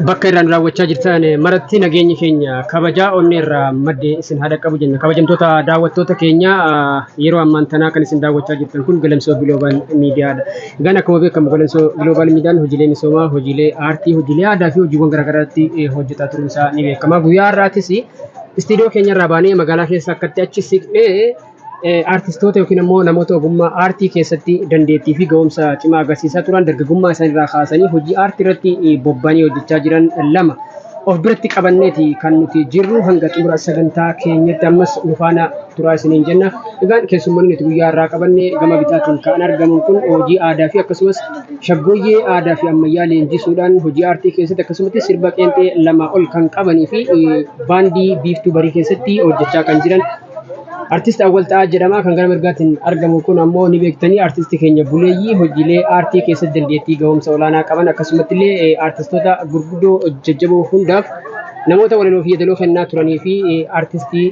Bakka irraan raawwachaa jirtan maratti nageenyi keenya kabajaa onnee irraa maddee isin haadha qabu jenna. Kabajamtoota daawwattoota keenya yeroo ammaan tanaa kan isin daawwachaa jirtan kun Galamsoo Global Miidiyaadha. Egaan akkuma beekamu Galamsoo Global Miidiyaan hojiilee misoomaa, hojiilee aartii, hojiilee aadaa fi hojiiwwan garaagaraatti hojjetaa turuun isaa ni beekama. Guyyaa har'aatis istiidiyoo keenya irraa baanee magaalaa keessa akkatti achi siqnee artistoota yookiin immoo namoota ogummaa aartii keessatti dandeettii fi ga'umsa cimaa agarsiisaa turan dargaggummaa isaaniirraa kaasanii hojii aartii irratti bobba'anii hojjechaa jiran lama of biratti qabanneeti kan nuti jirru hanga xumura sagantaa keenyatti ammas nu faana turaa isiniin jenna. Egaan keessummoonni nuti guyyaa irraa qabanne gama bitaatiin kan argamu kun hojii aadaa fi akkasumas shaggooyyee aadaa fi ammayyaa leenjisuudhaan hojii aartii keessatti akkasumas sirba qeenxee lama ol kan qabanii fi baandii biiftuu barii keessatti hojjechaa kan jiran artist Awwal Ta'aa jedhama. Kan gara mirgaatiin argamu kun ammoo ni beektanii artistii keenya buleeyyii hojiilee aartii keessatti dandeettii ga'umsa olaanaa qaban akkasumas illee artistoota gurguddoo jajjaboo hundaaf namoota walaloo fi yeedaloo kennaa turanii fi artistii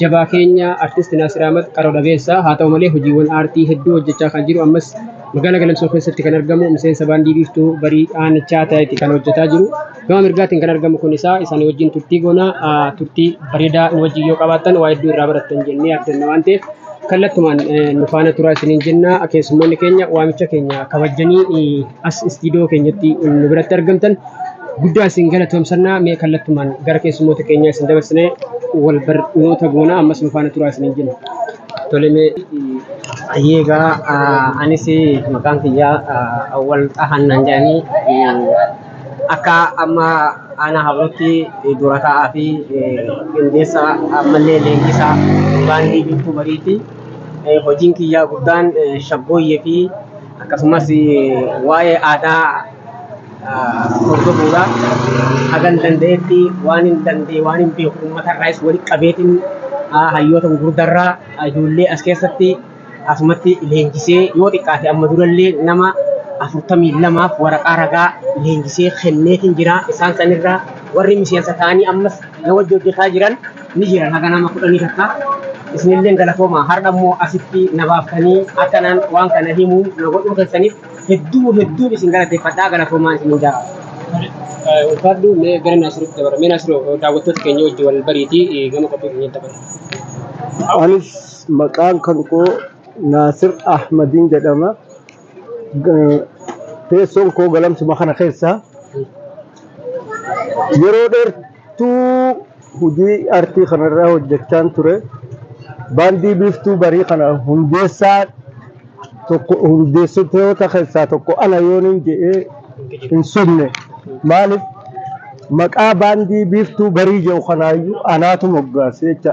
jabaa keenya artist Naasir Ahmad Qaroo Dhabeessaa haa ta'u malee hojiiwwan aartii hedduu hojjechaa kan jiru ammas magaalaa Galamsoo keessatti kan argamu miseensa baandii biiftuu barii aanichaa ta'etti kan hojjetaa jiru. Gama mirgaatiin kan argamu kun isaanii wajjin turtii goonaa turtii bareedaa nu wajjin yoo qabaattan waa hedduu irraa barattan jennee abdanna waan ta'eef kallattumaan nu faana turaa isiniin jenna. Keessummoonni keenya waamicha keenya kabajanii as istiidiyoo keenyatti nu biratti argamtan guddaa isin galatoomsannaa. Mee kallattumaan gara keessummoota keenyaa isin dabarsinee wal barnoota goonaa ammas nu faana turaa isiniin jenna. Tolemee Ayega anis maqaan kiyyaa Awwal Ta'aa jedhanii akka amma ana hablutti dura ta'aa fi qindeessa ammallee leenjisaa baandii biiftuu bariiti. Hojiin kiyyaa guddaan shaggooyyee fi akkasumas waa'ee aadaa hordofuudha. Hagan danda'etti waan hin danda'e waan hin beeku uummatarraas walitti qabeetiin hayyoota gurguddarraa ijoollee as keessatti asumatti leenjisee yoo xiqqaate amma durallee nama 42 waraqaa ragaa leenjisee kenneetiin jira. Isaan sanirraa warri miseensa ta'anii ammas na wajji hojjetaa jiran ni jiran haga nama 10 takka. Isinillee galatooma har'a immoo asitti na baaftanii akkanaan waan kana himuu na godhuu keessaniif hedduun isin galateeffadhaa. Galatoomaa isin jaalladha. Ulfaadhu mee gara Naasiritti dabara. Mee Naasiroo daawwattoota keenya wajjin wal bariitii gama qophii keenyatti dabara. Anis maqaan kan koo Naasir Ahmadin jedhama. Teessoon koo Galamsuma kana keessa yeroo dheertuu hojii aartii kanarraa hojjechaa ture. Baandii biiftuu barii kana hundeessitoota keessaa tokko ana yooniin jedhee hin sonne. Maaliif maqaa baandii biiftuu barii jedhu kanaayyuu anaatu moggaase jecha.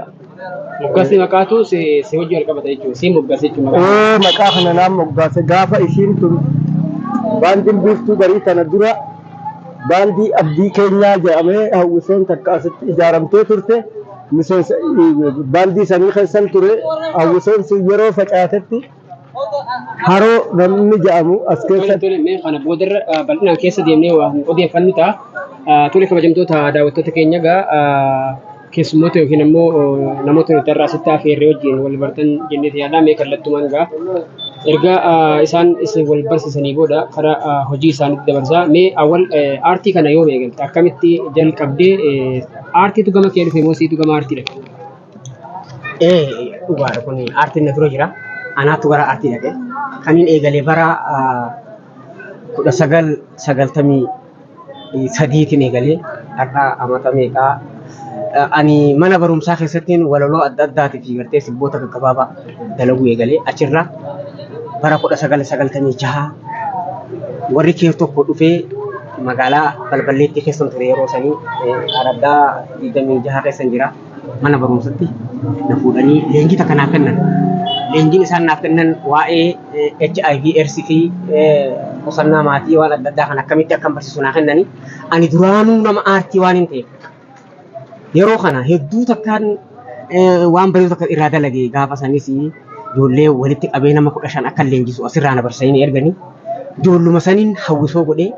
Moggaasni maqaatu si hojii wal qabata jechuudha. Si moggaase jechuudha. Maqaa kana naan moggaase gaafa ishiin tun baandiin biiftuu barii kana dura baandii abdii keenyaa jedhamee hawwisoon takka asitti ijaaramtee turte. Miseensa baandii sanii keessan ture hawwisoon yeroo facaatetti haroo namni jedhamu as keessatti. Mee kana boodarra bal'inaan keessa deemnee waan odeeffannu ta'a. Tole kabajamtoota daawwattoota keenya egaa keessummoota yookiin immoo namoota nuti irraa asitti affeerree wajjin wal bartan jennee yaadna. Mee kallattumaan egaa erga isaan isin wal barsiisanii booda karaa hojii isaaniitti dabarsaa. Mee Awwal aartii kana yoom eegalte? Akkamitti jalqabdee aartiitu gama kee dhufe moo siitu gama aartii dhaqe? Dhugaadha kun aartiin na dura jira. Anaatu gara aartii dhaqe. Kaniin eegalee bara 1993tiin eegalee har'a amata meeqaa ani mana barumsaa keessattiin walaloo adda addaatii fi gartee sibboota gaggabaabaa dalaguu eegalee achirraa bara 1996 warri kee tokko dhufee magaalaa Balballeetti keessan ture yeroo sanii araddaa 26 keessan jira mana barumsatti na fuudhanii leenjii takka naaf kennan. Leenjiin isaan naaf kennan waa'ee HIV AIDS fi qusannaa maatii waan adda addaa kan akkamitti akkam barsiisu naaf kennanii ani duraanuu nama aartii waan hin ta'eef yeroo kana hedduu takkaan waan bareedu takka irraa dalagee gaafa sanis ijoollee walitti qabee nama 15 akka leenjisu asirraa na barsiisanii erganii ijoolluma saniin hawwisoo godhee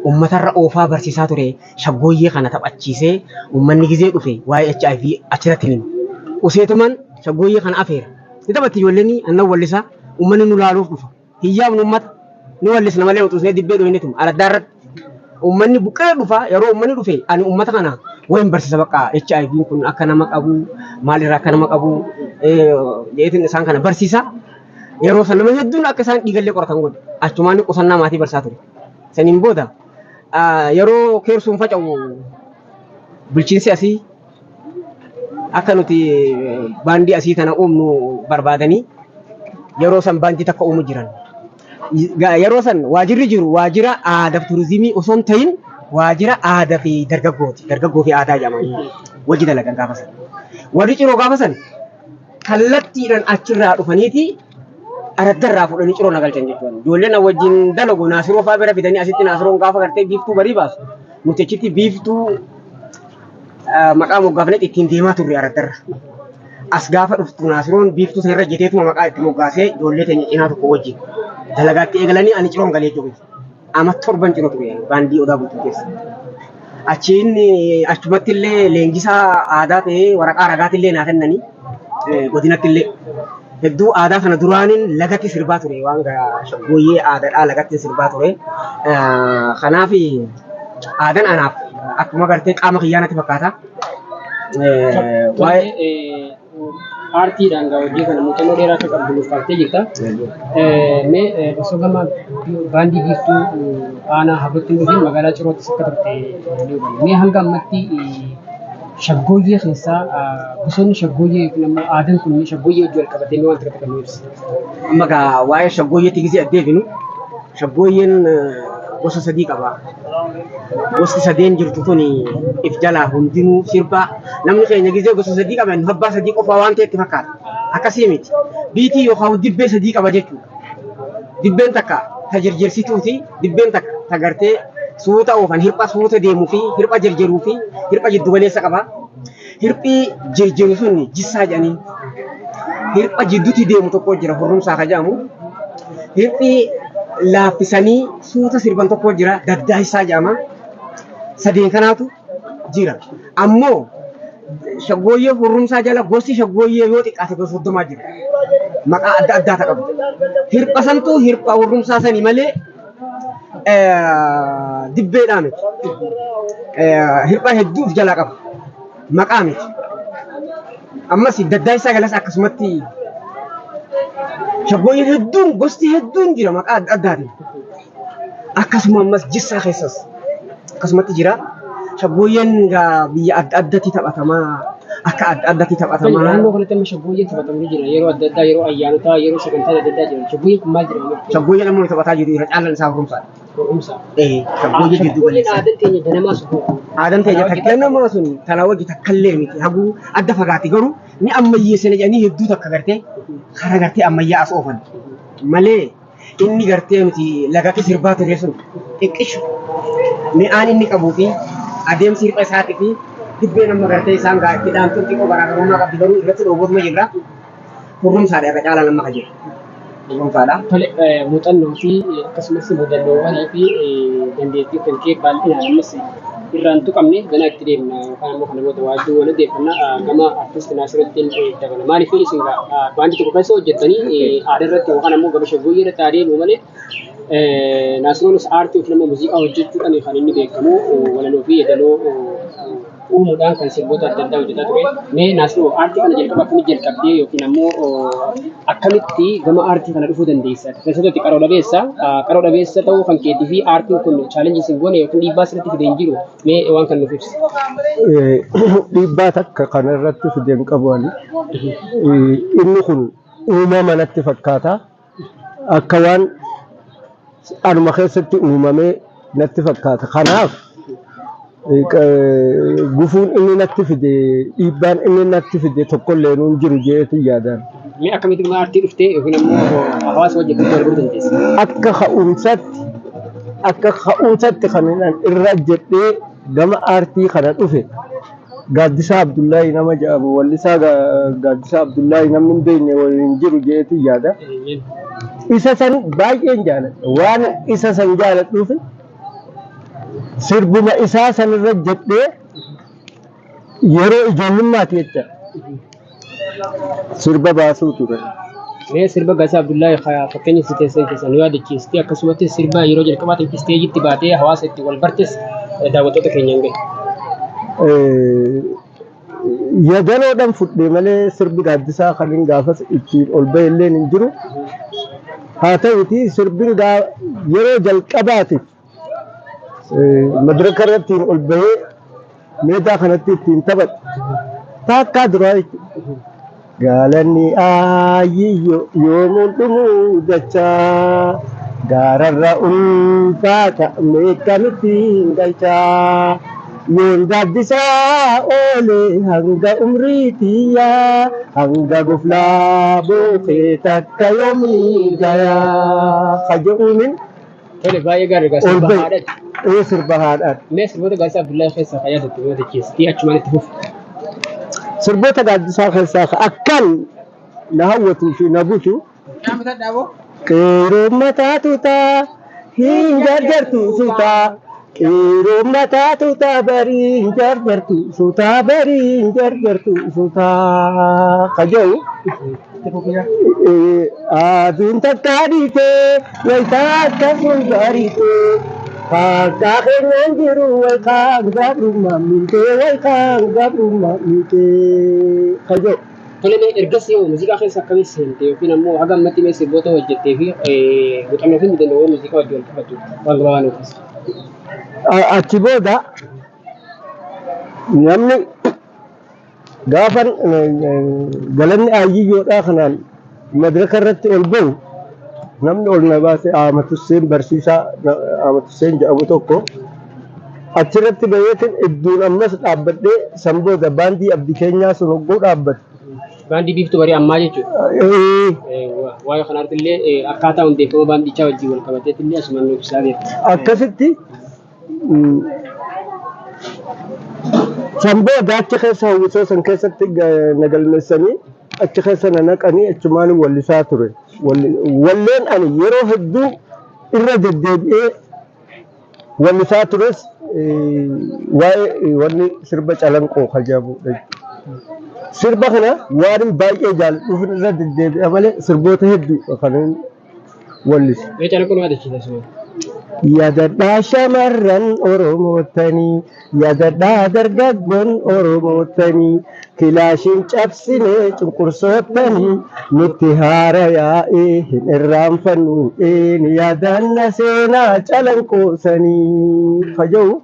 uummatarra oofaa barsiisaa ture. Shaggooyyee kana taphachiisee uummanni gizee dhufe waa'ee HIV achirratti himu. Useetuman shaggooyyee kana afeera. Ni taphatti ijoolleen annan wallisa uummanni nu laaluuf dhufa. Hiyyaafnu uummata ni wallisna malee utuu isee dibbee dhoohineetum araddaa irratti Uummanni buqqee dhufa yeroo uummanni dhufe ani uummata kana wayin barsiisa bakka HIV kun akka nama qabu maalirraa akka nama qabu jeetiin isaan kana barsiisa. Yeroo san nama hedduun akka isaan dhiigallee qoratan godhe achumaan qusannaa maatii barsaa ture. Saniin booda yeroo keersuun faca'u bulchiinsi asii akka nuti baandii asii tana uumnu barbaadanii yeroo san baandii takka uumu jiran. Yeroo san waajirri jiru waajira aadaa fi turizimii osoo hin ta'in waajira aadaa fi dargaggooti. Dargaggoo fi aadaa jedhamanii wajji dalagan gaafa san. Warri ciroo gaafa san kallattiidhaan achirraa dhufaniiti araddarraa fudhanii ciroo nagalchan jechuudha. Ijoolleen wajjin dalagu naasiroo fa'aa bira fidanii asitti naasiroon gaafa gartee biiftuu barii baasu. Nuti achitti biiftuu maqaa moggaafneet ittiin deemaa turre araddarra. As gaafa dhuftu naasiroon biiftuu sana irra jeteetuma maqaa itti moggaasee ijoollee teenya cinaa tokko wajjin. Dalagaatti eegalanii ani ciroon galee jiru. Ama torban ciroo ture baandii odaa bultuu keessa. Achiin achumatti illee leenjisaa aadaa ta'ee waraqaa ragaatti illee naa kennanii godinatti illee hedduu aadaa kana duraaniin lagatti sirbaa ture waan shaggooyyee aadaadhaa lagatti sirbaa ture. Kanaaf aadaan anaaf akkuma gartee qaama kiyyaanatti fakkaata. Artiidhaan hojii kana muuxannoo dheeraa akka qabdu nuuf kaaftee jirta. Mee osoo gama baandii biiftuu aanaa habatti nuti magaalaa Cirootti akka turte ni hubanna. Mee hanga ammatti shaggooyyee keessaa gosoonni shaggooyyee yookiin ammoo aadaan kun shaggooyyee wajjin wal qabatee mee wanta akka nu ibsa. Amma gaa waa'ee shaggooyyeetti gisee addeebinu shaggooyyeen gosa sadii qaba. Gosti sadeen jirtu kun if jalaa hundinuu sirbaa namni keenya gisee gosa sadii qaban abbaa sadii qofaa waan ta'etti fakkaata. Akkasii miti. Biitii yookaan dibbee sadii qaba jechuudha. Dibbeen takka ta jirjirsituu dibbeen takka ta gartee suuta oofan hirpha suuta deemuu fi hirpha jirjiruu fi hirpha jiddu galeessa qaba. Hirphi jirjiru sun jissaa jedhanii hirpha jidduutti deemu tokko jira hurrumsaa kajaa'amu. Hirphi laaffisanii suuta sirban tokko jira daddaahisaa jedhama. Sadeen kanaatu jira. Ammoo shaggooyyee hurrumsaa jala gosti shaggooyyee yoo xiqqaate gosa 30 jira. Maqaa adda addaa qabu. Hirpha santuu hirpha hurrumsaa sanii malee dibbeedhaa miti. Hirpha hedduuf jalaa qaba. Maqaa miti. Ammas daddaahisaa galas akkasumatti shaggooyyeen hedduun gosti hedduun jira maqaa adda addaatiin. Akkasuma ammas jissaa keessas akkasumatti jira. Shaggooyyeen biyya adda addaatti taphatamaa akka adda addaatti taphatamaa. Naannoo kanatti amma shaggooyyeen taphatamu jira yeroo adda addaa yeroo ayyaanotaa yeroo sagantaa adda addaa jira. Shaggooyyeen kun maal jedhama? Shaggooyyeen ammoo taphataa jiru irra caalaan isaa hurrumsaadha. Hurrumsaa. Shaggooyyee jiddu galeessa. Aadaan teenya ganamaa sun. Aadaan teenya takka namaa sun tanaa wajji takkallee miti haguu adda fagaate garuu ni ammayyeessine jedhanii hedduu takka gartee karaa gartee ammayyaa as oofan malee inni gartee nuti lagatti sirbaa ture sun xiqqishu mi'aan inni qabuu fi adeemsi hirpha isaatii fi dibbeen amma gartee isaan gaa'ettiidhaan xiqqoo garaagarummaa qabdi garuu irratti dhoobotuma jirra hurrumsaadha irra caalaan amma ka jiru. Hurrumsaadha. Tole muuxannoo fi akkasumas muudannoowwanii fi dandeettii kan kee baay'inaan ammas irraan tuqamne gana itti deemna yookaan ammoo kana booda waajjii wal odeeffannaa gama artist Naasirottiin dabala. Maaliif isin baandii tokko keessa hojjettanii aadaa irratti yookaan ammoo gama shaggooyyee irratti adeemu malee Naasiroonis aartii yookiin ammoo muuziqaa hojjechuudhaan kan inni beekamu walaloo fi yeedaloo uumuudhaan kan sirboota adda addaa hojjetaa ture. Mee Naasiroo aartii kana jalqaba akkamitti jalqabdee yookiin ammoo akkamitti gama aartii kana dhufuu dandeessa? Keessatti qaroo dhabeessa ta'uu kan keetii fi aartiin kun chaalenjii isin goone yookiin dhiibbaa sirriitti fidee hin jiru mee waan kan nuuf ibsi? Dhiibbaa takka kana irratti fideen qabu inni kun uumama natti fakkaata. Akka waan anuma keessatti uumamee natti fakkaata. Kanaaf gufuun inni natti fide dhiibbaan inni natti fide tokkollee nuun jiru jeetii yaadaan. Mee akkamitti gama aartii dhuftee yookiin ammoo hawaasa wajjin kan wal dandeessa? Akka ka'umsatti kan irra jedhee gama aartii kana dhufe Gaaddisaa Abdullaahi nama jedhamu wallisaa Gaaddisaa Abdullaahi namni hin beekne waliin jiru jeetii yaada. Isa san baay'een jaaladha. Waan isa san jaaladhuuf sirbuma isaa sanirra jedhee yeroo ijoollummaati jecha sirba baasuu ture. Mee sirba Gasaa Abdullaahi fakkeenya si teessan keessan nu yaadachiisti akkasumatti sirba yeroo jalqabaatiif isteejitti baatee hawaasa itti wal bartes daawwattoota keenyaan gahe. Yadaloodhaan fudhee malee sirbi gaaddisaa kan hin gaafas ittiin ol bahee illee hin jiru. Haa ta'uti sirbin yeroo jalqabaatiif madaraka irratti ol bahee meedaa kanatti ittiin taphatu taakkaa duraa jechuudha. Galanni ayyiyyo yoomuun dhumuu dachaa gaararra ulfaata meeqamittiin galchaa yoon gaaddisaa oolee hanga umriitiyyaa hanga guflaa bookee takka yoomii gayaa kaje'uunin Tole baay'ee gaarii sirba haadhaati. Sirba haadhaati. Mee sirboota Gasaa Abdullaahi keessaa kan yaadatu yoo yaadachiisti achumaan itti fufu. Sirboota gaaddisaa keessaa akkan na hawwatuu fi na butu qeeroo mataa tuutaa hin jarjartu suutaa qeeroo mataa tuutaa barii hin jarjartu suutaa barii hin jarjartu suutaa kaje'u aduun takkaa dhiitee wayitaa akkasumas baariitee Kakak dengan biru waikang gabruma minte waikang gabruma minte kajo. Tole mee ergas yoo muuziqaa keessa akkamii seente yookiin ammoo haga ammatti mee sirboota hojjettee fi muuxannoo fi mudannoo muuziqaa wajjin wal qabatu waan gabaabaa nuufis. Achi booda namni gaafan galanni ayyiyyoodhaa kanaan madaraka irratti ol bahu namni ol na baase Ahmad Hussein barsiisaa Ahmad Hussein jedhamu tokko achirratti bayeetiin iddoon ammas dhaabbadhee sanbooda baandii abdii keenyaa sun hogguu dhaabbate. Baandii biiftuu barii ammaa jechuudha. Waa'ee kanaatti illee akkaataa hundeeffama baandichaa wajjin wal qabateetti illee asumaan nuuf ibsaa beektu. Akkasitti sanbooda achi keessa hawwisoo san keessatti nagalmeessanii achi keessa na naqanii achumaan wallisaa ture. Walleen ani yeroo hedduu irra deddeebi'ee wallisaa tures waa'ee wanni sirba calanqoo kajaabudha. Sirba kana waan baay'ee jaalladhuuf irra deddeebi'a malee sirboota hedduu kan wallisa. Mee calanqoo nu yaadachiisa. Yaadadhaa shamarran Oromootanii yaadadhaa dargaggoon Oromootanii kilaashiin cabsinee cunqursootanii nutti haara yaa'ee hin irraanfannu een yaadanna seenaa calanqoosanii kaje'u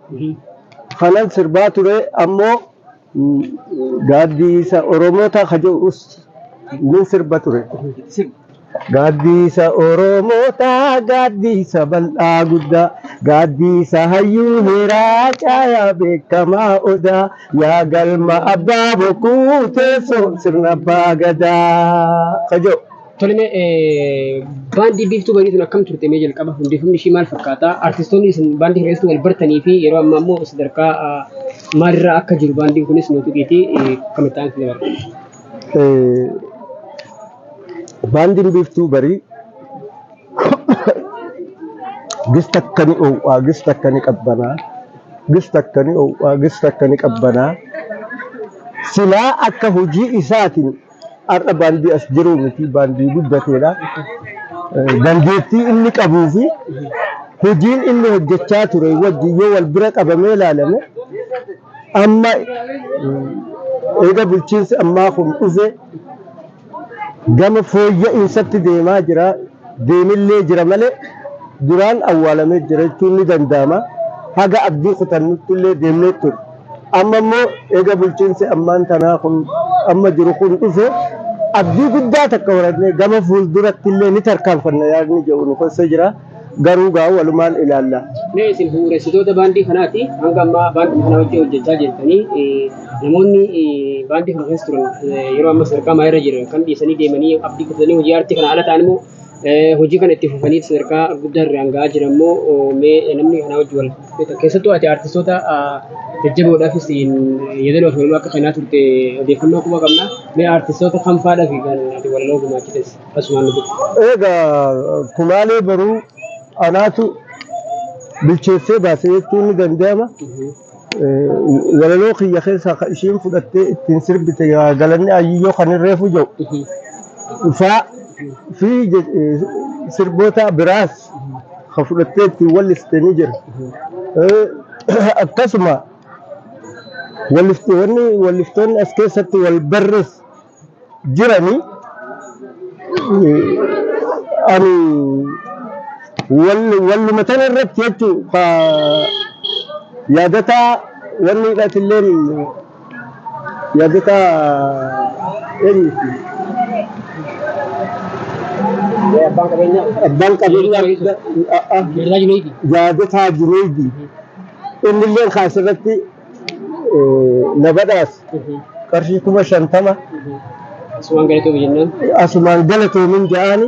kanan sirbaa ture ammoo gaaddisa Oromoota kaje'us nin sirba ture. Gaaddisa Oromoota gaaddisa bal'aa guddaa gaaddisa hayyuu heeraa caayaa beekamaa odaa yaa galma abbaa bokkuu teessoo sirna abbaa gadaa kaje'u. Tole mee baandii biiftuu barii sun akkam turte mee jalqaba hundeeffamni ishii maal fakkaata? Artistoonni isin baandii keessatti wal bartanii fi yeroo ammaa immoo sadarkaa maalirra akka jiru baandiin kunis nu tuqiitii akkamitti ta'an isin dabarta? Baandiin biiftuu barii gista akkani oowwaa gista akkani qabbanaa gista akkani oowwaa gista akkani qabbanaa silaa akka hojii isaatiin har'a baandii as jiru miti baandii guddateedha. Dandeettii inni qabuu fi hojiin inni hojjechaa ture wajjin yoo wal bira qabamee ilaalame amma eega bulchiinsi ammaa kun dhufe gama fooyya'insaatti deemaa jira deemillee jira malee duraan awwaalamee jira jechuun ni danda'ama. Haga abdii kutannutti illee deemnee ture. Amma immoo eega bulchiinsi ammaan tanaa kun amma jiru kun dhufe abdii guddaa takka horatnee gama fuulduratti illee ni tarkaanfanna yaadni jedhu nu keessa jira. Garuu gaa walumaan ilaalla. Mee isin bu'uureessitoota baandii kanaati hanga ammaa baandii kana wajjin hojjechaa jirtanii namoonni baandii kana keessa turan yeroo amma sadarkaa maayirra jiran kan dhiisanii deemanii abdii kutatanii hojii aartii kana ala ta'an immoo hojii kana itti fufanii sadarkaa guddaa irraan ga'aa jiran immoo mee namni kana wajjin wal keessattuu ati aartistoota jajjaboodhaafis yeedaloo fi akka kanaa turte odeeffannoo kuma qabna. Mee aartistoota kam faadhaa fi kan ati walaloo gumaachites asumaan nu bitu. Egaa kumaalee baruu anaatu bilcheessee baasee jechuun ni danda'ama. Walaloo kiyya keessaa kan ishiin fudhattee ittiin sirbite galanni ayyiyyoo kan irreefu jiru. Dhufaa fi sirboota biraas kan fudhattee ittiin wallistanii jira. Akkasuma walliftoonni as keessatti wal barrees jiranii ani walluma tana irratti jechuudha yaadataa wanni hidhatilleen yaadataa abbaan qabeenyaa yaadataa Junayd innillee kaasirratti na badhaas qarshii 50,000 asumaan galatoomin jedhaani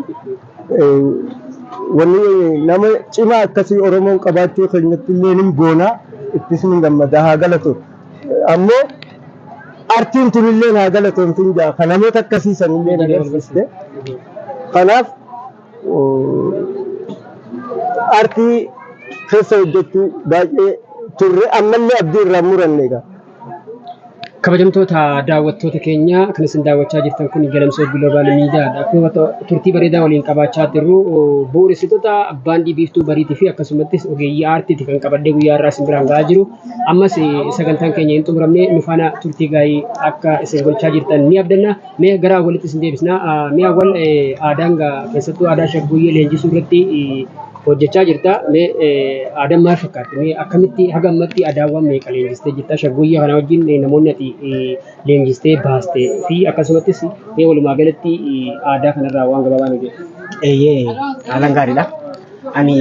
wanni nama cimaa akkasii Oromoon qabaachuu keenyatti illee nin boonaa ittis nin gammada haa galatu ammoo artiin tunillee haa galatoomtin jaa kan namoota akkasii sanillee agarsiiste kanaaf artii keessa hojjechuu baay'ee turre ammallee abdii irraa muranne egaa. Kabajamtoota daawwattoota keenya kan isin daawwachaa jirtan kun Galamsoo Global Miidiyaadha. Akkuma turtii bareedaa waliin qabaachaa jirru bu'uuressitoota baandii biiftuu bariitii fi akkasumattis ogeeyyii aartiiti kan qabadhee guyyaa irraa isin biraan gahaa jiru. Ammas sagantaan keenya hin xumuramne nu faana turtii gaarii akka isin gochaa jirtan ni abdanna. Mee gara walitti isin deebisna. Mee awwal aadaan keessattuu aadaa Shaggooyyee leenjisuu irratti hojjechaa jirta. Mee aadaan maal fakkaatti? Mee akkamitti haga ammatti aadaawwan meeqa leenjistee jirta? Shaggooyyee kana wajjin namoonni ati leenjistee baastee fi akkasumattis mee walumaa galatti aadaa kanarraa waan gabaabaa nu jedhu. Haalaan gaariidha. Ani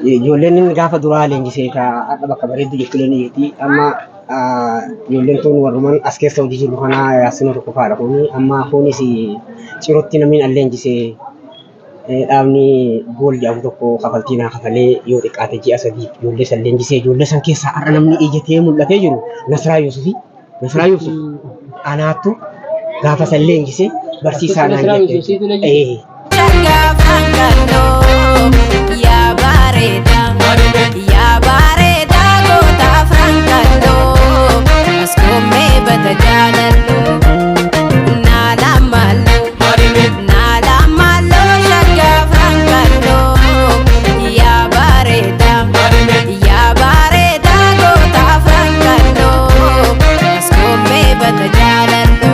ijoolleen gaafa duraa leenjisee haadha bakka bareeddu jechuudha ni jirti. Amma ijoolleen tun warrumaan as keessa hojii jiru kana yaasina tokko faadha kuni. Amma kunis cirootti namni an leenjisee dhaabni gool jedhamu tokko kafaltii naa kafalee yoo xiqqaate ji'a sadiif ijoollee san leenjisee ijoollee san keessaa har'a namni ijjatee mul'atee jiru Nasraa Yuusufi. Nasraa Yuusuf anaattu gaafa san leenjisee barsiisaa naan jette. Yaa bareeda goota Frankalloo as koomee bata jaalallu naala malloo shagga Frankalloo yaa bareeda goota Frankalloo as koomee bata jaalallu.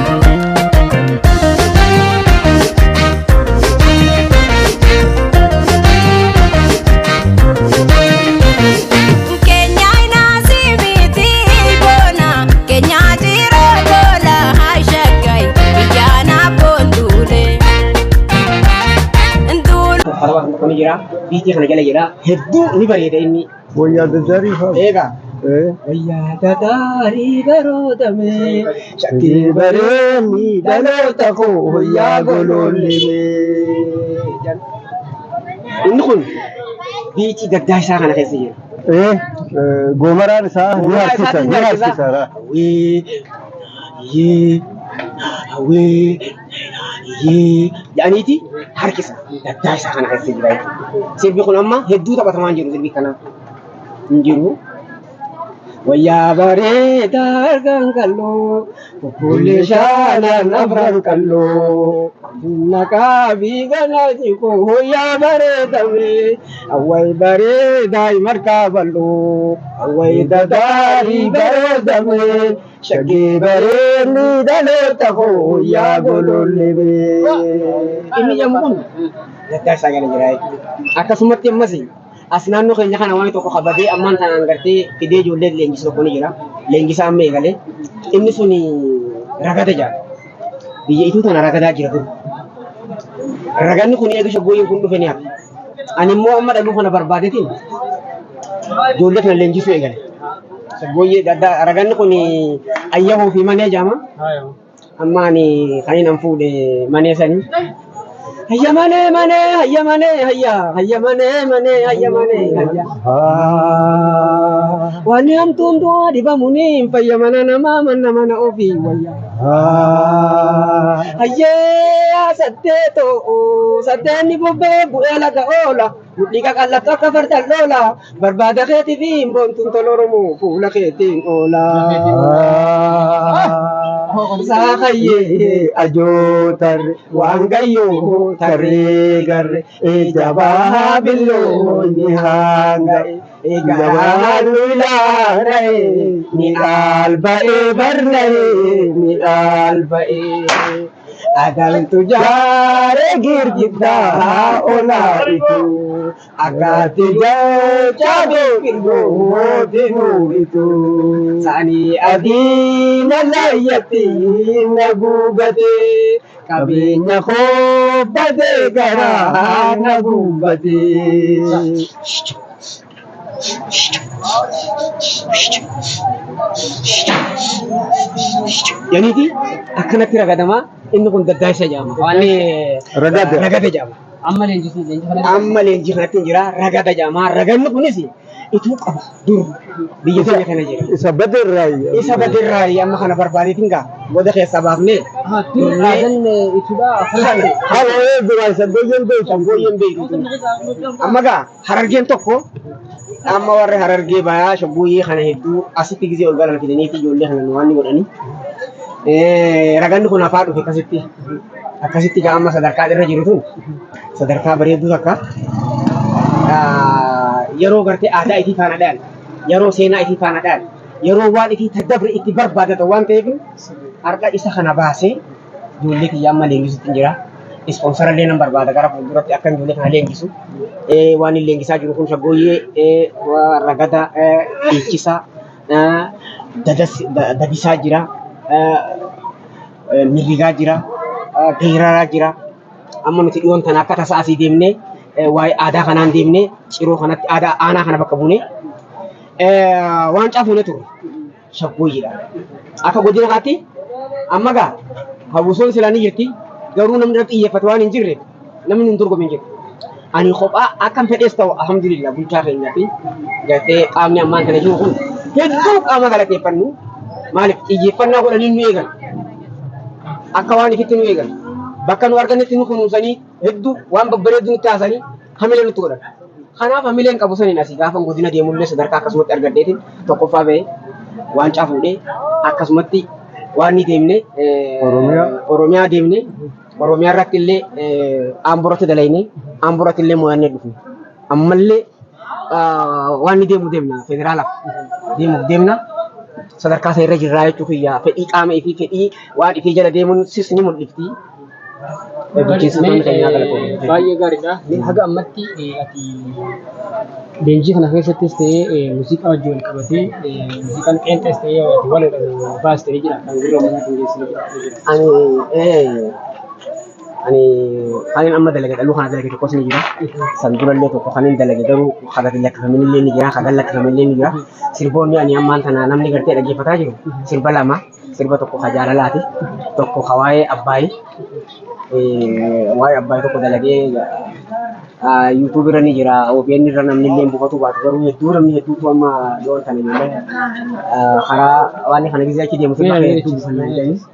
Biitii kana jala jira hedduu ni bareeda inni. Wayyaa dadaarii fa'aa. Eegaa. Wayyaa dadaarii baroodame shakkii bareedni dhaloota koo wayyaa golollee. Inni kun biitii gaddaa isaa kana keessa jira. Goomaraan isaa ni harkisa. Jedhaniiti harkisa gaddaa isaa kana keessa jira. Sirbi kun amma hedduu taphatamaa jiru sirbi kana hin jiru. Wayyaa bareedaa argaan qalloo fuullee shaanaan afran qalloo naqaa biiganaa jikoo wayyaa bareedame awwaay bareedaa markaa balloo awwaay dadaarii bareedame shaggee bareedni dhaloota koo wayyaa golollee. Inni jedhamu kun gaddaa isaa gala jira jechuudha. Akkasumatti ammas as naannoo keenya kana waan tokko qabadee ammaan tanaan gartee fidee ijoollee leenjisu tokko ni jira. Leenjisaa amma eegalee inni sun ragada jira. Biyya ituu tana ragadaa jira dur. Raganni kun eega shaggooyyeen kun dhufe ni hafe. Ani immoo amma dhaluu kana barbaadetiin ijoollee kana leenjisuu eegale. Shaggooyyee gaddaa raganni kun ayyahuu fi manee jaama. Amma ani kan hin fuudhe manee sanii. Hayya mane hayya wani hamtuun du'a dibamuun fayyamana namaa manna mana ofii wayya. Hayyee saddeeni bubbee bu'ee laga oola mudhii qaqallattu akka fardan loola barbaada keetii fi boontuun toloromoo fuula keetiin oola. Saakayyee ajoo tarre waan gayyoo tarree garre jabaa billoonni haanga'e gabaan nu ilaara'e ni dhaalba'ee barna'e ni dhaalba'ee. Agaltu jaare girgiddaa onaa'itu agaatti jajjaboo qirgooti nuu'itu sanii adii na layyatti na guugate qabeenya koo badee garaa na guugate. Yaniti akkanatti ragadamaa inni kun daddaa isa jedhama. Waan ragada jedhama. Amma leenjii kanatti jira ragada jedhama. Ragadni kunis ituu qaba dur biyya keenya kana jira. Isa badirraayi. Isa badirraayi amma kana barbaadeetiin gaa booda keessaa baafnee. Ragan ituudha. Haala duraa isa gooyyeen beeku. Amma gaa harargeen tokko amma warri harargee bayaa shogguuyyee kana hedduu asitti gizee ol galan fidaniiti ijoollee kana waan ni godhani. Raganni kun afaa dhufe akkasitti gaa amma sadarkaa irra jiru tun sadarkaa bareedduu takka yeroo gartee aadaa itti faanadhaan yeroo seenaa itti faanadhaan yeroo waan itti taddabre itti barbaadatan waan ta'eef harka isa kana baasee ijoollee kiyyaa amma leenjisuutti jira. Ispoonsarallee nan barbaada gara fuulduratti akka ijoollee kana leenjisu. Waan inni leenjisaa jiru kun shaggooyyee ragada dhiichisaa dadisaa jira. Mirrigaa jira, geeraraa jira. Amma nuti dhiyoon tana akka tasaa asii deemnee waa'ee aadaa kanaan deemnee ciroo kanatti aadaa aanaa kana bakka buunee waan caafuune ture shaggooyyeedha. Akka godina kaatti amma gaa hawwisoon silaa ni jirti garuu namni irratti xiyyeeffate waan hin jirre namni hin dorgomin jiru. Ani kophaa akkam fedhees ta'u alhamdulillah bulchaa keenyaatti gartee qaamni ammaan kana jiru kun hedduu qaama galateeffannu. Maaliif xiyyeeffannaa godhanii nu eegan akka waan ifitti nu eegan bakka nu arganitti nu kunuunsanii hedduu waan babbareedu nutti haasanii hamilee nutti godhan. Kanaaf hamileen qabu saniin asii gaafa godina deemullee sadarkaa akkasumatti argadheetiin tokkoffaa ba'ee waan caafuudhee akkasumatti waan ni deemne Oromiyaa deemne Oromiyaa irratti illee Amboratti dalaynee Amboratti illee mo'annee dhufne ammallee waan ni deemna federaalaaf deemna. Sadarkaa isaa irra jirraa jechuun kiyyaa fedhii qaama ifii fedhii waan ifii jala deemuun sisni mul'ifti. Baay'ee gaariidha. Haga ammatti ati leenjii kana keessattis ta'ee muuziqaa wajjin wal qabatee muuziqaan qeenxees ta'ee waloodhaan baastee jira kan gurra uummata geessanii jira. Ani amma dalage dhaluu kana dalage tokkos ni jira. San durallee tokko kan hin dalage garuu kadhate lakkifamillee ni jira. Kadhan lakkifamillee ni jira. Sirboonni ani ammaan tana namni gartee dhaggeeffataa jiru. Sirba lama. Sirba tokko ka jaalalaati. Tokko ka waa'ee Abbaayii. Waa'ee Abbaayii tokko dalagee YouTube irra ni jira. OBN irra namni illee buufatu baatu garuu hedduu namni hedduutu amma yoo ta'an illee karaa waan kana gizee achi deemu sirba hedduu bifannaa.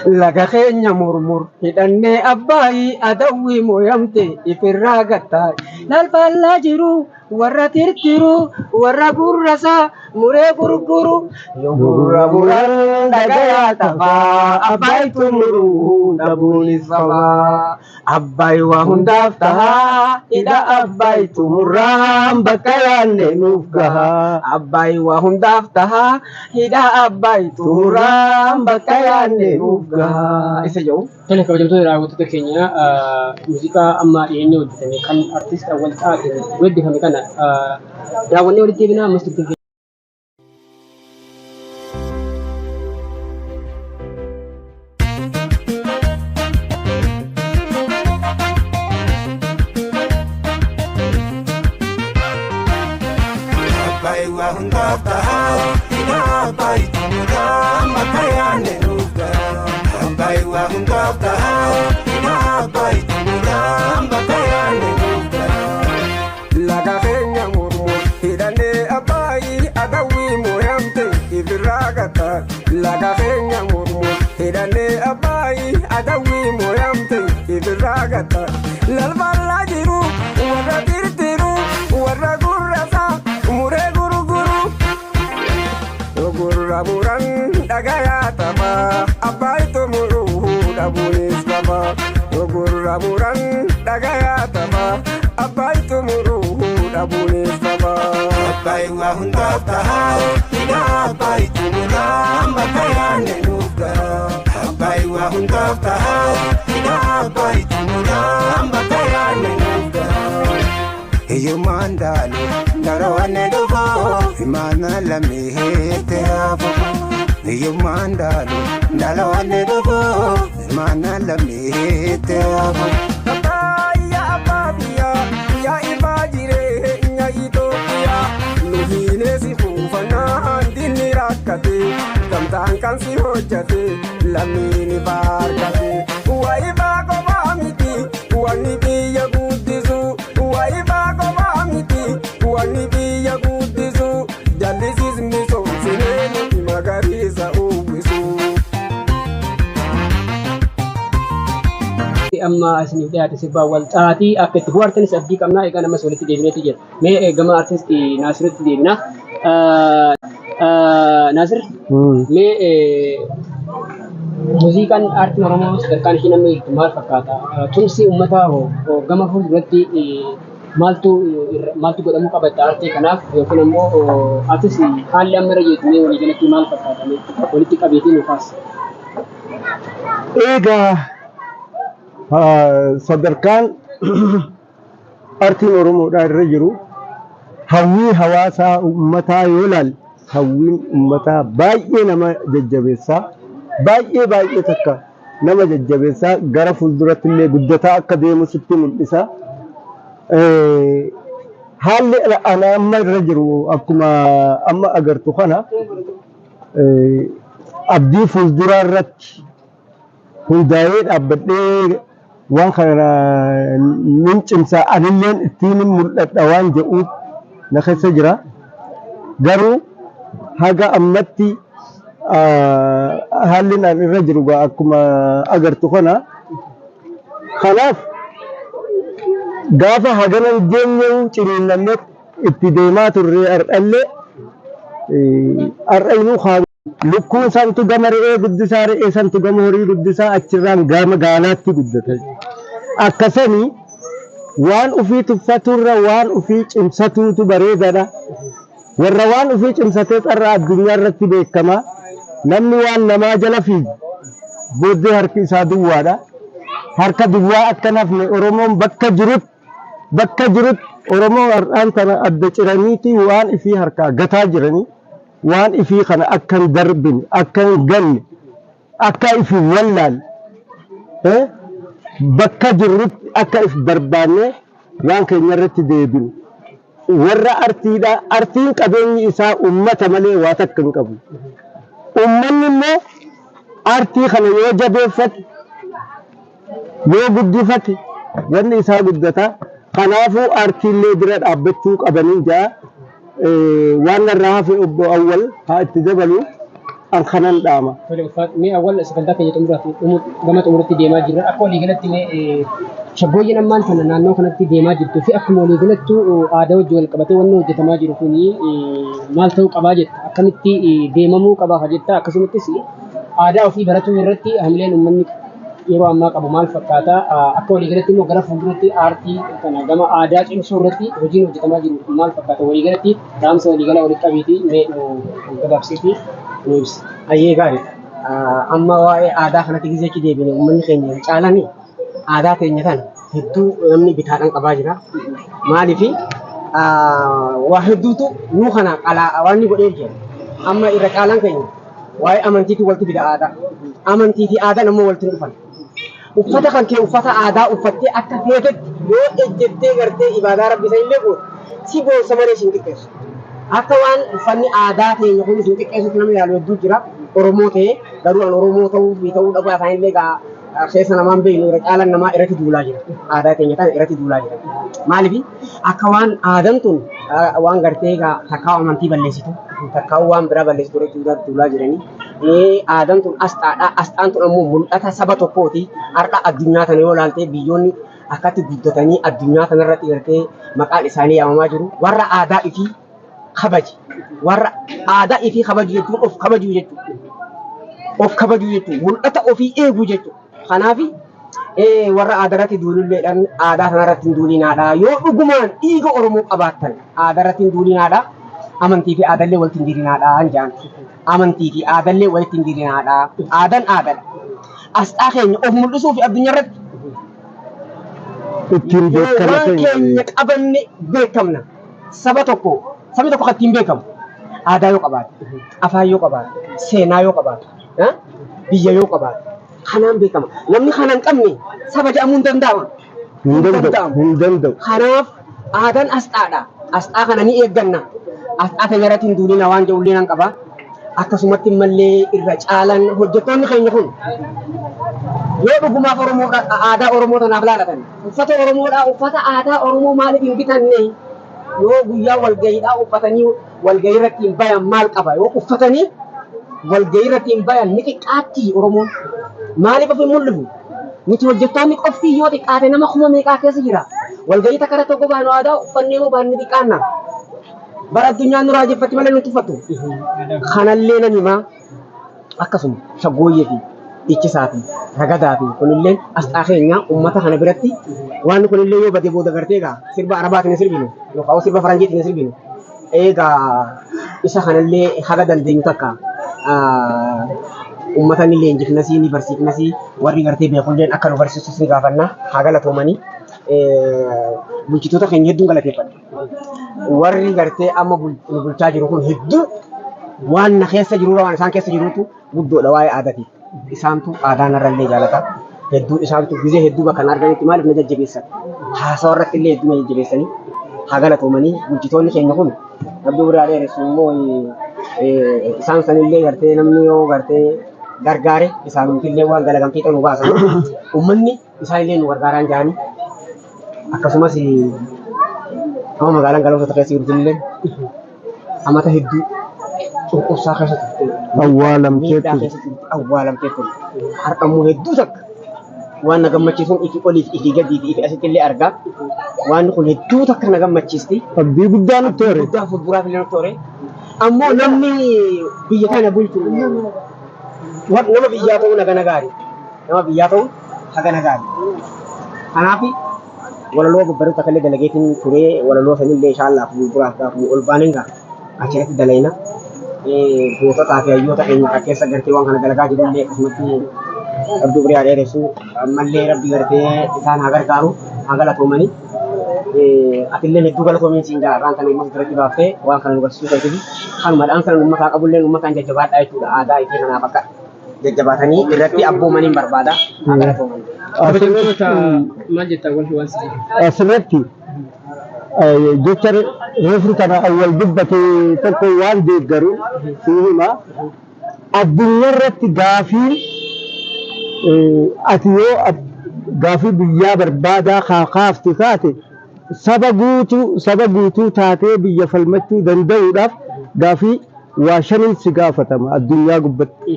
Laga keenya murmur hidhannee Abbaayii adawwii mooyamte ifirraa gattaa lalfaallaa jiru warra tirtiru warra gurrasaa muree gurguru yoo gurra buran dhagayaa tafaa Abbaayitu muruu dhabuunis fafaa Abbaayii waa hundaaf tahaa hidha Abbaayitu murraan bakka yaanne nuuf gahaa Abbaayii waa hundaaf tahaa hidha Abbaayitu murraan bakka yaanne nuuf gahaa isa jedhu. Tole kabajamtoota daawwattoota keenya muuziqaa amma dhiyeenya hojjetame kan artiist Awwal Xaafii weeddifame kana daawwannee walitti deebinaa ammas turtiin keenya. Laga keenya murmur hidhannee Abbaayii adawwii mooyamte ifirraa gattaa laga keenya murmur hidhannee Abbaayii adawwii mooyamte ifirraa gattaa lalfaallaa jiru warra tirtiru warra gurrasaa muree gurguru gurra buran dhagayaa tafa abbaitu muruu dhabuunis qaba ogurra muran dhagaya tafa abbaitu muruu dhabuunis qaba abbai waa hundaaf tahaa hidha abbaitu muran bakka yaanne nuuf gara abbai waa hundaaf tahaa hidha abbaitu muran bakka yaanne nuuf gara hiyyummaan daalu darawanne dhufoo himaana lammiiheette haafoo hiyyummaan daalu darawanne dhufoo himaana lammiiheette haafoo abbaayya abbaa biyyaa yaa ibaa jireenya Itoophiyaa nu hiineesi fuufannaan dinni rakkate gamtaan kan si hojjate lammiini baarkate waa ibaa kophaa miti wanni biyya guddisu waa ibaa kophaa miti wanni biyya guddisu jallisis misoomsinee nuti magariisa uwwisu. Amma isiniif dhiyaate sirbaa wal xaatii akka itti bu'aartanis abdii qabnaa egaa namas walitti deebineeti jira. Mee gama artistii Naasiritti deebina. Naasir mee muuziqaan aartiin Oromoo sadarkaan ishee nama eegdu maal fakkaata? Tumsi uummataa hoo gama fuulduratti maaltu godhamuu qaba aartii kanaaf yookiin immoo atis haalli amma irra jirtu mee walii galatti maal fakkaata? Walitti qabeetii nuufaas. Egaa sadarkaan aartiin Oromoodhaa irra jiru hawwii hawaasaa uummataa yoo ilaalle hawwiin uummataa baay'ee nama jajjabeessaa baay'ee takka nama jajjabeessaa gara fuulduratti illee guddataa akka deemu sitti mul'isa. Haalli ana amma irra jiru akkuma amma agartu kana abdii fuulduraa irratti hundaa'ee dhaabbadhee waan kana nin cimsaa anilleen ittiin mul'adha waan jedhuuf na keessa jira. Garuu haga ammatti haalli an irra jiru akkuma agartu kana. Kanaaf gaafa haganan geenyee ciniinnannee itti deemaa turre har'aynuu lukkuun santu gama re'ee guddisaa re'ee santu gama horii guddisaa achirraan gama gaalaatti guddata. Akkasanii waan ufii tuffaturra waan ufii cimsatuutu bareedadha. Warra waan ufii cimsatee xarra addunyaa irratti beekama. Namni waan namaa jala fiigu booddee harki isaa duwwaadha. Harka duwwaa akka nafne Oromoon bakka jirutti Oromoo har'aan tana adda ciraniiti waan ifii harkaa gataa jiranii. Waan ifii kana akka hin darbine akka hin ganne akka ifi wallaal bakka jirrutti akka if barbaanne waan keenya irratti deebinu. Warra artiidha artiin qabeenyi isaa ummata malee waa takka hin qabu. Ummanni immoo artii kana yoo jabeeffate yoo guddifate wanni isaa guddata. Kanaafuu artiilee bira dhaabbachuu qabanii jaa waan irraa hafe obbo Awwal haa itti dabalu an kanan dhaama. Mee Awwal sagantaa keenya gama xumuratti deemaa jirra. Akka walii galatti shaggooyyeen ammaan kana naannoo kanatti deemaa jirtuu fi akkuma walii galattu aadaa wajjin wal qabatee wanni hojjetamaa jiru kun maal ta'uu qabaa jetta? Akkamitti deemamuu qabaa jetta? Akkasumattis aadaa ofii baratuu irratti hamileen uummanni yeroo ammaa qabu maal fakkaata? Akka walii galatti immoo gara fuulduratti aartii kana gama aadaa cimsuu irratti hojiin hojjetamaa jiru maal fakkaata? Walii galatti dhaamsa walii galaa walitti qabiitii mee gabaabsiitii nu ibsi. Ayyee gaariidha. Amma waa'ee aadaa kanatti gizeechi deebine uummanni keenya caalanii aadaa keenya kana hedduu namni bitaadhaan qabaa jira. Maaliifi waa hedduutu nuu kana waan inni godhee jira. Amma irra caalaan keenya waa'ee amantiitiin walitti fida aadaa. Amantii fi aadaan ammoo walitti dhufan. Uffata kan kee uffata aadaa uffattee akka feetetti yoo ejjettee gartee ibaadaa rabbi isa illee goote si boonsa malee siin xiqqeessu. Akka waan uffanni aadaa keenya kun siin xiqqeessuuf nama yaalu hedduu jira. Oromoo ta'ee garuu an Oromoo ta'uu fi ta'uu dhabuu afaan illee keessa namaan beeknu irra caalaan namaa irratti duulaa jira. Aadaa keenya kana irratti duulaa jira. Maaliif akka waan aadaan tun waan gartee takkaa'u amantii balleessitu takkaa'u waan biraa balleessitu irratti duulaa jiranii. Aadaan tun asxaadha. Asxaan tun ammoo mul'ata saba tokkooti. Har'a addunyaa kana yoo ilaalte biyyoonni akkatti guddatanii addunyaa kanarratti gartee maqaan isaanii yaamamaa jiru. Warra aadaa ifii kabaji. Warra aadaa ifii kabaju jechuun of kabaju jechuudha. of kabajuu jechuudha. Mul'ata ofii eeguu jechuudha. Kanaaf warra aadarratti duululleedhaan aadaa kanarratti hin duulinaadha. Yoo dhugumaan dhiiga Oromoo qabaattan aadarratti hin duulinaadha. Amantii fi aadaallee walitti hin dirinaadha jedhan. Amantii fi aadaallee walitti hin dirinaadha. Aadaan aadaadha. Asxaa keenya of mul'isuu fi addunyaarratti ittiin beekama keenya qabanne beekamna. Sabni tokko kan ittiin beekamu aadaa yoo qabaate, afaan yoo qabaate, seenaa yoo qabaate, biyya yoo qabaate kanaan beekama. Namni kana hin qabne saba jedhamuu hin danda'ama. hin danda'u. Kanaaf aadaan asxaadha. Asxaa kana ni eegganna. Asxaa keenya irratti hin duulina waan jedhullee nan qaba. Akkasumatti mallee irra caalan hojjettoonni keenya kun yoo dhugumaaf aadaa Oromoo tanaaf laalatan uffata Oromoodhaa uffata aadaa Oromoo maaliif hin bitanne yoo guyyaa walgayiidhaa uffatanii walgayii irratti hin bayan maal qaba yoo uffatanii walgayii irratti hin bayan ni xiqqaatti Oromoon maaliif of hin mul'ifu nuti hojjettoonni qofti yoo xiqqaate nama kuma meeqaa keessa jira walgayii takka irratti tokko baanu aadaa uffannee moo baanni xiqqaanna bara addunyaan nu raajeffatti malee nuti uffattu kanallee nan himaa akkasuma shaggooyyee fi iccisaa fi ragadaa fi kunillee asxaa keenya uummata kana biratti waan kunillee yoo badee booda gartee egaa sirba arabaatiin hin sirbinu yookaan sirba faranjiitiin hin sirbinu egaa isa kanallee haga dandeenyu takka uummata ni leenjifnasii ni barsiifnasii warri gartee beekulleen akka nu barsiisus ni gaafanna haa galatoomanii bulchitoota keenya hedduun galateeffadha. Warri gartee amma bulchaa jiru kun hedduu waan na keessa jiru waan isaan keessa jirutu guddoodha waa'ee aadaatiif. Isaantu aadaa narrallee jaalata. Hedduu isaantu gizee hedduu bakka arganitti maaliif na jajjabeessan? Haasawa irratti illee hedduu na jajjabeessanii haa galatoomanii bulchitoonni keenya kun abduu biraa dheeressu immoo isaan sanillee gartee namni yoo gartee gargaare isaanillee waan galagamtee ta'u nu baasan. Uummanni isaanillee nu gargaaraan jiranii akkasumas amma magaalaan galoota keessa jirtullee amata hedduu cunqursaa keessa turte awwaalamtee turte har'ammoo hedduu takka waan na gammachiisuun ifi oliif ifi gadii fi ifi asitti illee argaa waan kun hedduu takka na gammachiisti abdii guddaa nutti hore guddaa fuulduraaf illee nutti hore ammoo namni biyya kana bulchu nama biyyaa ta'uu nagana gaarii nama biyyaa ta'uu hagana gaarii kanaafi walaloo babbareedu takka illee dalageetiin turee walaloo sanillee inshaallah fuulduraaf gaafu ol baaninga achirratti dalayna goototaa fi hayyoota keenya keessa gartee waan kana dalagaa jirullee akkasumatti abduu biraa dheeressu ammallee rabbi gartee isaan haa gargaaru haa galatoomanii atillee hedduu galatoomiin siin jaa waan kana uummata biratti baaftee waan kana nu barsiisuu keessatti kanumadhaan kana uummataa qabullee uummataan jajjabaadhaa jechuudha aadaa ishee kanaaf akka jajjabaatanii irratti abboomaniin barbaada haa galatoomanii. asirratti jecha reefri kana awwal dubbate tokko waan deeggaru siima addunyaa irratti gaafii ati yoo gaafii biyyaa barbaadaa kaafti taate saba guutuu taatee biyya falmachuu danda'uudhaaf gaafii waa shaniin si gaafatama addunyaa gubbatti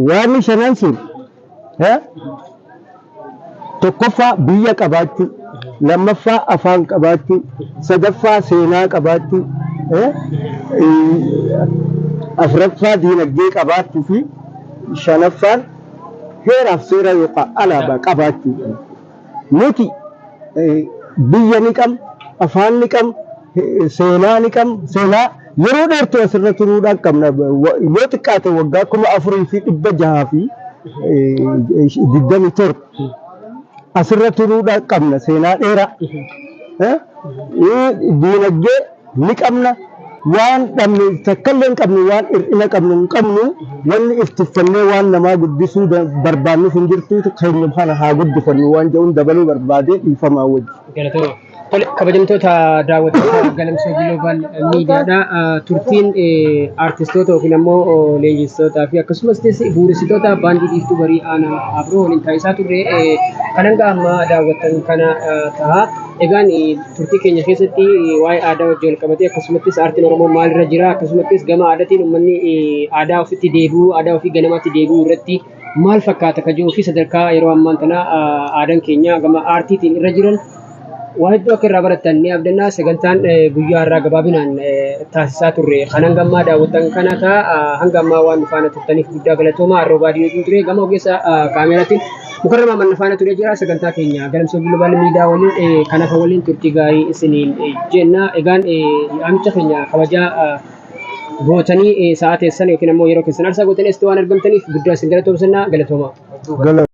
waan shanan sun tokkoffaa biyya qabaachuu lammaffaa afaan qabaachuu sadaffaa seenaa qabaachuu afuraffaa diinagdee qabaachuu fi shanaffaan heeraaf seera yookaan alaabaa qabaachuu nuti biyya ni qabna afaan ni qabna seenaa ni qabna seenaa yeroo dheertuu asirra turuudhaan qabna yoo xiqqaate waggaa 4,627 asirra turuudhaan qabna seenaa dheeraa diinagdee ni qabna waan dhabne takkallee hin qabnu waan hir'ina qabnu hin qabnu wanni iftiffannee waan namaa guddisuu barbaannuuf hin jirtu keenya kana haa guddifannu waan jedhuun dabaluu barbaadee dhiifamaa wajji. Kabajamtoota daawwattoota Galamsoo Global Miidiyaadha. Turtiin aartistoota yookiin ammoo leenjistootaa fi akkasumas bu'uursitoota baandii dhiiftuu barii aanaa Abroo waliin taasisaa turre kanan amma daawwattan kana ta'a. Egaan turtii keenya keessatti waa'ee aadaa wajjin wal qabatee akkasumattis aartiin Oromoo maalirra jira akkasumattis gama aadaatiin uummanni aadaa ofitti deebi'uu aadaa ofii ganamaatti deebi'uu irratti maal fakkaata ka jiruu fi sadarkaa yeroo ammaan tana aadaan keenya gama aartiitiin irra jiran Wahedduu akka irraa barattan ni abdannaa sagantaan guyyaa irraa gabaabinaan taasisaa turre kanan gammaa daawwattan kana ta'a hanga ammaa waan faana turtaniif guddaa galatoomaa arroo baadiyyaa ture gama ogeessa kaameraatiin mukarrama manna faana ture jira sagantaa keenya galamsoo bilbaal miidiyaa waliin kanaaf waliin turtii gaarii isiniin jenna egaan amicha keenya kabajaa gootanii sa'aateessan yookiin ammoo yeroo keessan arsaa gootanii waan argamtaniif guddaa isin galatoomsannaa galatoomaa.